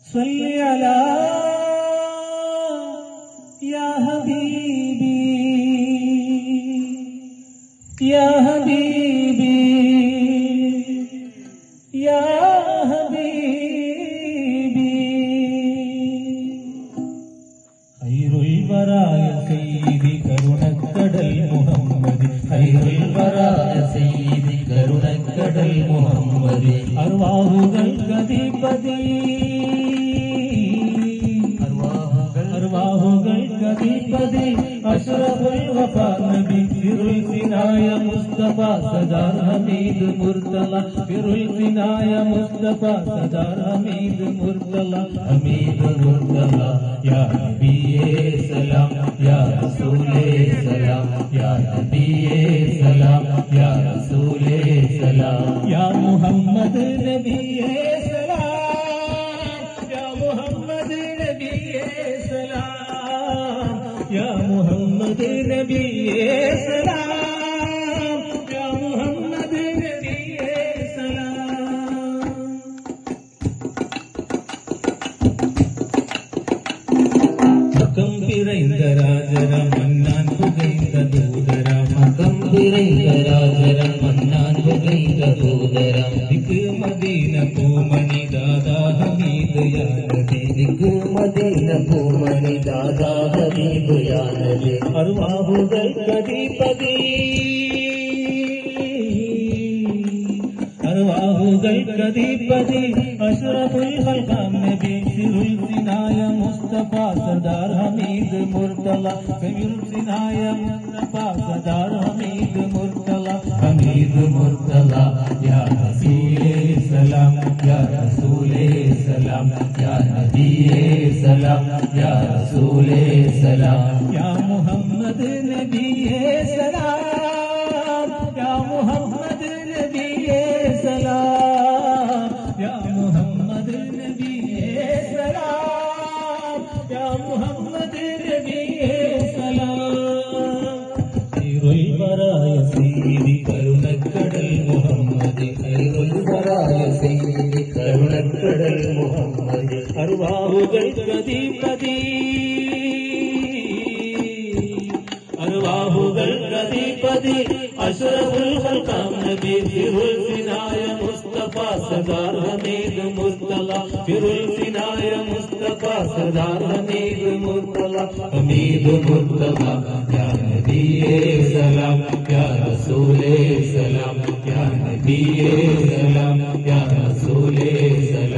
صل على يا حبيبي يا حبيبي يا حبيبي خير البرايا سيدي കരുണക്കടൽ മുഹമ്മദ് خير البرايا سيدي കരുണക്കടൽ മുഹമ്മദ് അർവാഹുകൾക്കധിപതി അർവാഹുകൾക്കധിപതി അഷ്റഫുൽ വഫാ നബി ഫിറുൽ സിനായ മുസ്തഫ സദാർ ഹമീദ് മുർത്തല ഫിറുൽ സിനായ മുസ്തഫ സദാർ ഹമീദ് മുർത്തല ഹമീദ് മുർത്തല യാ നബിയേ സലാം യാ റസൂലേ സലാം യാ നബിയേ സലാം യാ റസൂലേ സലാം യാ മുഹമ്മദ് നബിയേ സലാം യാ മുഹമ്മദ് നബിയേ സലാം യാ മുഹമ്മദ് നബിയേ സലാം യാ മുഹമ്മദ് നബിയേ സലാം മകം പിറൈந்த രാജരം മന്നാൻ പുകൈந்த ദൂതരം മകം പിറൈந்த രാജരം മന്നാൻ പുകൈந்த ദൂതരം ദിക്ക് മദീന പൂമണി ദാദാ ഹമീദ് യാ നബി ദിക്ക് മദീന പൂമണി ദാദാ ഹമീദ് യാ നബി അർവാഹുകൾക്കധിപതി അർവാഹുകൾക്കധിപതി അഷ്റഫുൽ ഖൽഖാം നബി ഫിറുൽ സിനായ മുസ്തഫ സദാർ ഹമീദ് മുർത്തല ഫിറുൽ സിനായ മുസ്തഫ സദാർ ഹമീദ് മുർത്തല ഹമീദ് മുർത്തല യാ റസൂലേ സലാം യാ റസൂലേ സലാം യാ നബിയേ സലാം യാ റസൂലേ സലാം യാ മുഹമ്മദ് നബിയേ സലാം യാ മുഹമ്മദ് നബിയേ സലാം യാ മുഹമ്മദ് നബിയേ സലാം യാ മുഹമ്മദ് നബിയേ സലാം ഖൈറുൽ ബറായ സയ്യിദി കരുണക്കടൽ മുഹമ്മദ് ഖൈറുൽ ബറായ സയ്യിദി കരുണക്കടൽ മുഹമ്മദ് അർവാഹുകൾക്കധിപതി അർവാഹുകൾക്കധിപതി അഷ്റഫുൽ ഖൽഖാം നബി ഫിറുൽ സിനായ മുസ്തഫ സദാർ ഹമീദ് മുർത്തല ഫിറുൽ സിനായ മുസ്തഫ സദാർ ഹമീദ് മുർത്തല ഹമീദ് മുർത്തല യാ നബിയേ സലാം യാ റസൂലേ സലാം യാ നബിയേ സലാം യാ റസൂലേ സലാം